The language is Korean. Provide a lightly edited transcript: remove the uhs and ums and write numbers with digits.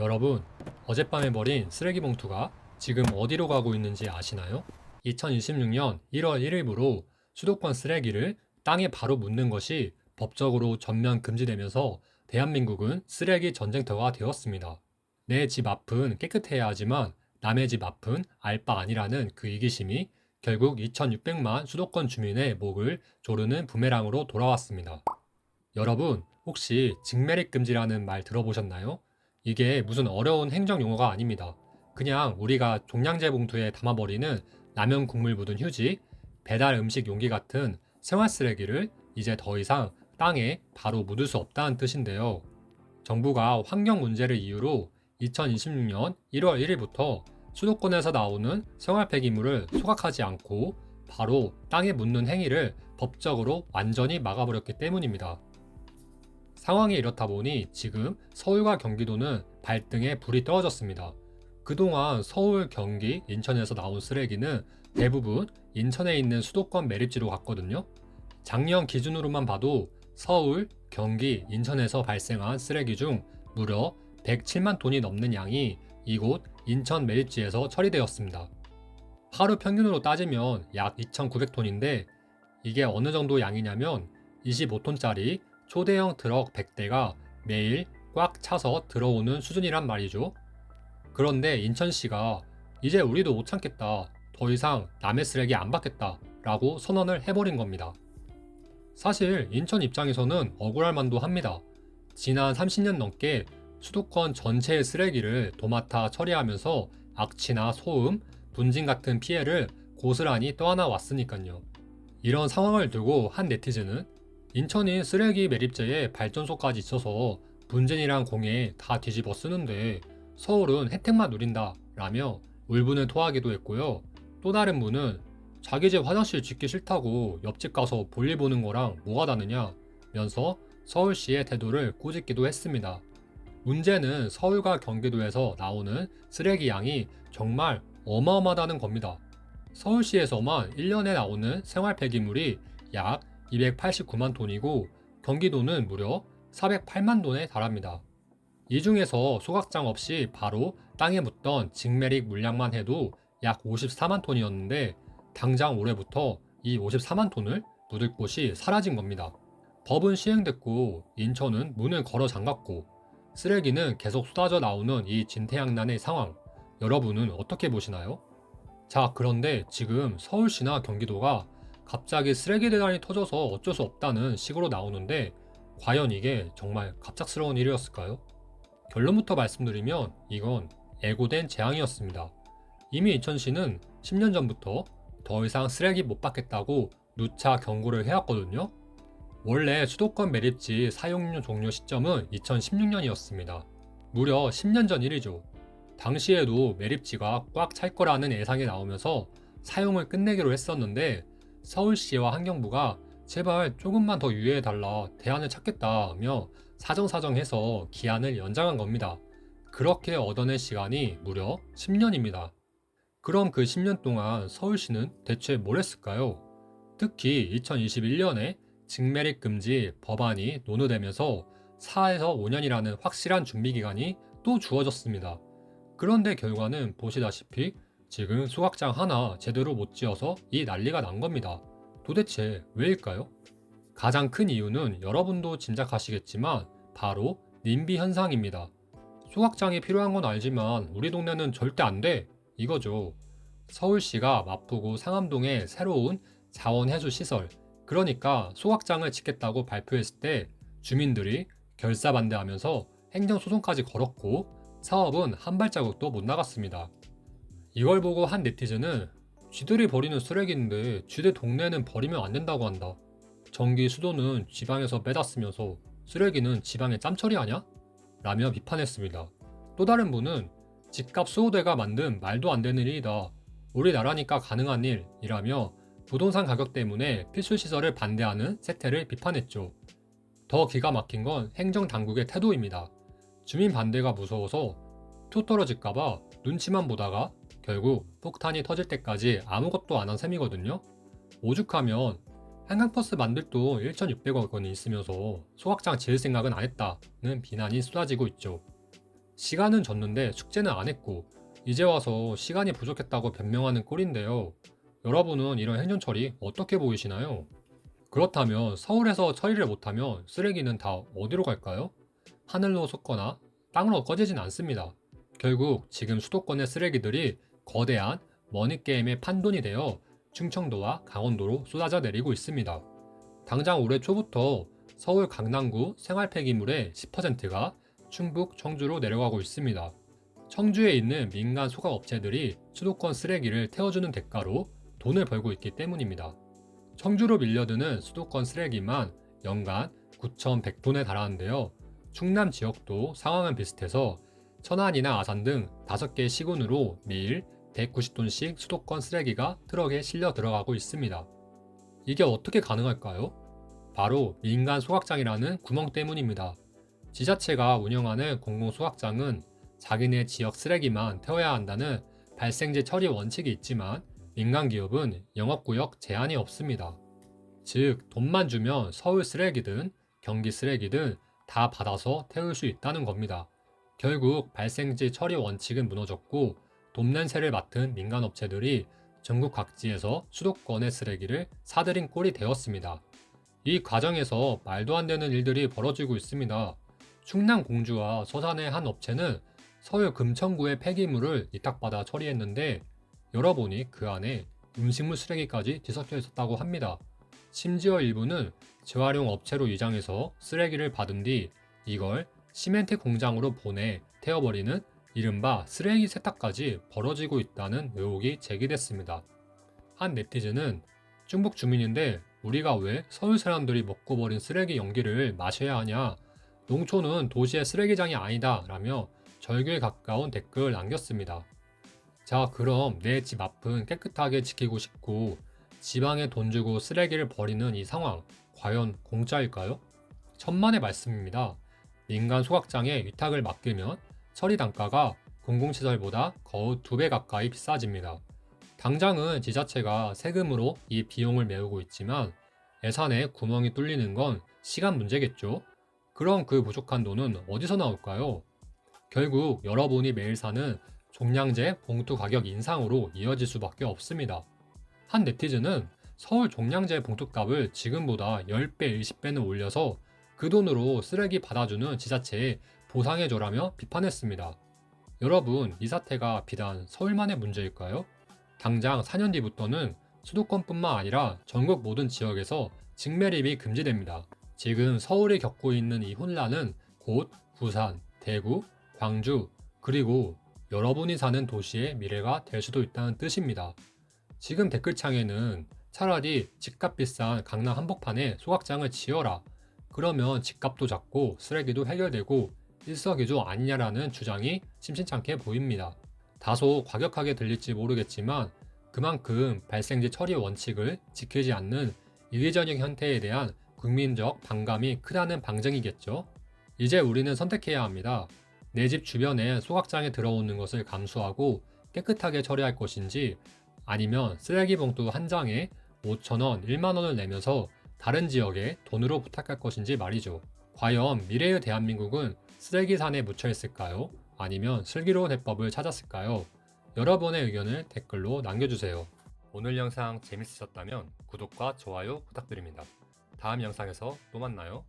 여러분, 어젯밤에 버린 쓰레기 봉투가 지금 어디로 가고 있는지 아시나요? 2026년 1월 1일부로 수도권 쓰레기를 땅에 바로 묻는 것이 법적으로 전면 금지되면서 대한민국은 쓰레기 전쟁터가 되었습니다. 내 집 앞은 깨끗해야 하지만 남의 집 앞은 알 바 아니라는 그 이기심이 결국 2600만 수도권 주민의 목을 조르는 부메랑으로 돌아왔습니다. 여러분, 혹시 직매립 금지라는 말 들어보셨나요? 이게 무슨 어려운 행정 용어가 아닙니다. 그냥 우리가 종량제 봉투에 담아버리는 라면 국물 묻은 휴지, 배달 음식 용기 같은 생활 쓰레기를 이제 더 이상 땅에 바로 묻을 수 없다는 뜻인데요. 정부가 환경 문제를 이유로 2026년 1월 1일부터 수도권에서 나오는 생활 폐기물을 소각하지 않고 바로 땅에 묻는 행위를 법적으로 완전히 막아버렸기 때문입니다. 상황이 이렇다 보니 지금 서울과 경기도는 발등에 불이 떨어졌습니다. 그동안 서울, 경기, 인천에서 나온 쓰레기는 대부분 인천에 있는 수도권 매립지로 갔거든요. 작년 기준으로만 봐도 서울, 경기, 인천에서 발생한 쓰레기 중 무려 107만 톤이 넘는 양이 이곳 인천 매립지에서 처리되었습니다. 하루 평균으로 따지면 약 2,900톤인데 이게 어느 정도 양이냐면 25톤짜리 초대형 트럭 100대가 매일 꽉 차서 들어오는 수준이란 말이죠. 그런데 인천시가 이제 우리도 못 참겠다. 더 이상 남의 쓰레기 안 받겠다. 라고 선언을 해버린 겁니다. 사실 인천 입장에서는 억울할 만도 합니다. 지난 30년 넘게 수도권 전체의 쓰레기를 도맡아 처리하면서 악취나 소음, 분진 같은 피해를 고스란히 떠안아 왔으니까요. 이런 상황을 두고 한 네티즌은 인천이 쓰레기 매립지에 발전소까지 있어서 분진이랑 공해 다 뒤집어 쓰는데 서울은 혜택만 누린다 라며 울분을 토하기도 했고요. 또 다른 분은 자기 집 화장실 짓기 싫다고 옆집 가서 볼일 보는 거랑 뭐가 다르냐 면서 서울시의 태도를 꾸짖기도 했습니다. 문제는 서울과 경기도에서 나오는 쓰레기 양이 정말 어마어마하다는 겁니다. 서울시에서만 1년에 나오는 생활 폐기물이 약 289만 톤이고 경기도는 무려 408만 톤에 달합니다. 이 중에서 소각장 없이 바로 땅에 묻던 직매립 물량만 해도 약 54만 톤이었는데 당장 올해부터 이 54만 톤을 묻을 곳이 사라진 겁니다. 법은 시행됐고 인천은 문을 걸어 잠갔고 쓰레기는 계속 쏟아져 나오는 이 진퇴양난의 상황, 여러분은 어떻게 보시나요? 자, 그런데 지금 서울시나 경기도가 갑자기 쓰레기 대란이 터져서 어쩔 수 없다는 식으로 나오는데 과연 이게 정말 갑작스러운 일이었을까요? 결론부터 말씀드리면 이건 예고된 재앙이었습니다. 이미 인천시는 10년 전부터 더 이상 쓰레기 못 받겠다고 누차 경고를 해왔거든요. 원래 수도권 매립지 사용료 종료 시점은 2016년이었습니다. 무려 10년 전 일이죠. 당시에도 매립지가 꽉 찰 거라는 예상이 나오면서 사용을 끝내기로 했었는데 서울시와 환경부가 제발 조금만 더 유예해달라 대안을 찾겠다며 사정사정해서 기한을 연장한 겁니다. 그렇게 얻어낸 시간이 무려 10년입니다. 그럼 그 10년 동안 서울시는 대체 뭘 했을까요? 특히 2021년에 직매립 금지 법안이 논의되면서 4에서 5년이라는 확실한 준비 기간이 또 주어졌습니다. 그런데 결과는 보시다시피 지금 소각장 하나 제대로 못 지어서 이 난리가 난 겁니다. 도대체 왜일까요? 가장 큰 이유는 여러분도 짐작하시겠지만 바로 님비 현상입니다. 소각장이 필요한 건 알지만 우리 동네는 절대 안 돼! 이거죠. 서울시가 마포구 상암동에 새로운 자원해수 시설, 그러니까 소각장을 짓겠다고 발표했을 때 주민들이 결사반대하면서 행정소송까지 걸었고 사업은 한 발자국도 못 나갔습니다. 이걸 보고 한 네티즌은 쥐들이 버리는 쓰레기인데 쥐들 동네는 버리면 안 된다고 한다. 전기 수도는 지방에서 빼다 쓰면서 쓰레기는 지방에 짬처리하냐? 라며 비판했습니다. 또 다른 분은 집값 수호대가 만든 말도 안 되는 일이다. 우리나라니까 가능한 일이라며 부동산 가격 때문에 필수시설을 반대하는 세태를 비판했죠. 더 기가 막힌 건 행정당국의 태도입니다. 주민 반대가 무서워서 툭 떨어질까봐 눈치만 보다가 결국 폭탄이 터질 때까지 아무것도 안 한 셈이거든요. 오죽하면 한강버스 만들 돈 1,600억 원이 있으면서 소각장 지을 생각은 안 했다는 비난이 쏟아지고 있죠. 시간은 줬는데 숙제는 안 했고 이제 와서 시간이 부족했다고 변명하는 꼴인데요. 여러분은 이런 행정 처리 어떻게 보이시나요? 그렇다면 서울에서 처리를 못하면 쓰레기는 다 어디로 갈까요? 하늘로 솟거나 땅으로 꺼지진 않습니다. 결국 지금 수도권의 쓰레기들이 거대한 머니게임의 판돈이 되어 충청도와 강원도로 쏟아져 내리고 있습니다. 당장 올해 초부터 서울 강남구 생활 폐기물의 10%가 충북 청주로 내려가고 있습니다. 청주에 있는 민간 소각업체들이 수도권 쓰레기를 태워주는 대가로 돈을 벌고 있기 때문입니다. 청주로 밀려드는 수도권 쓰레기만 연간 9,100톤에 달하는데요. 충남 지역도 상황은 비슷해서 천안이나 아산 등 5개 시군으로 매일 190톤씩 수도권 쓰레기가 트럭에 실려 들어가고 있습니다. 이게 어떻게 가능할까요? 바로 민간 소각장이라는 구멍 때문입니다. 지자체가 운영하는 공공소각장은 자기네 지역 쓰레기만 태워야 한다는 발생지 처리 원칙이 있지만 민간 기업은 영업구역 제한이 없습니다. 즉, 돈만 주면 서울 쓰레기든 경기 쓰레기든 다 받아서 태울 수 있다는 겁니다. 결국 발생지 처리 원칙은 무너졌고 돈 냄새를 맡은 민간 업체들이 전국 각지에서 수도권의 쓰레기를 사들인 꼴이 되었습니다. 이 과정에서 말도 안 되는 일들이 벌어지고 있습니다. 충남 공주와 서산의 한 업체는 서울 금천구의 폐기물을 위탁받아 처리했는데 열어보니 그 안에 음식물 쓰레기까지 뒤섞여 있었다고 합니다. 심지어 일부는 재활용 업체로 위장해서 쓰레기를 받은 뒤 이걸 시멘트 공장으로 보내 태워버리는 이른바 쓰레기 세탁까지 벌어지고 있다는 의혹이 제기됐습니다. 한 네티즌은 충북 주민인데 우리가 왜 서울 사람들이 먹고 버린 쓰레기 연기를 마셔야 하냐? 농촌은 도시의 쓰레기장이 아니다 라며 절규에 가까운 댓글을 남겼습니다. 자, 그럼 내 집 앞은 깨끗하게 지키고 싶고 지방에 돈 주고 쓰레기를 버리는 이 상황 과연 공짜일까요? 천만의 말씀입니다. 민간 소각장에 위탁을 맡기면 처리 단가가 공공시설보다 거의 2배 가까이 비싸집니다. 당장은 지자체가 세금으로 이 비용을 메우고 있지만 예산에 구멍이 뚫리는 건 시간 문제겠죠? 그럼 그 부족한 돈은 어디서 나올까요? 결국 여러분이 매일 사는 종량제 봉투 가격 인상으로 이어질 수밖에 없습니다. 한 네티즌은 서울 종량제 봉투값을 지금보다 10배, 20배는 올려서 그 돈으로 쓰레기 받아주는 지자체에 보상해줘라며 비판했습니다. 여러분, 이 사태가 비단 서울만의 문제일까요? 당장 4년 뒤부터는 수도권뿐만 아니라 전국 모든 지역에서 직매립이 금지됩니다. 지금 서울이 겪고 있는 이 혼란은 곧 부산, 대구, 광주, 그리고 여러분이 사는 도시의 미래가 될 수도 있다는 뜻입니다. 지금 댓글창에는 차라리 집값 비싼 강남 한복판에 소각장을 지어라. 그러면 집값도 작고 쓰레기도 해결되고 일석이조 아니냐라는 주장이 심심찮게 보입니다. 다소 과격하게 들릴지 모르겠지만 그만큼 발생지 처리 원칙을 지키지 않는 이기적인 형태에 대한 국민적 반감이 크다는 방증이겠죠. 이제 우리는 선택해야 합니다. 내 집 주변에 소각장에 들어오는 것을 감수하고 깨끗하게 처리할 것인지 아니면 쓰레기 봉투 한 장에 5,000원, 1만원을 내면서 다른 지역에 돈으로 부탁할 것인지 말이죠. 과연 미래의 대한민국은 쓰레기산에 묻혀 있을까요? 아니면 슬기로운 해법을 찾았을까요? 여러분의 의견을 댓글로 남겨주세요. 오늘 영상 재밌으셨다면 구독과 좋아요 부탁드립니다. 다음 영상에서 또 만나요.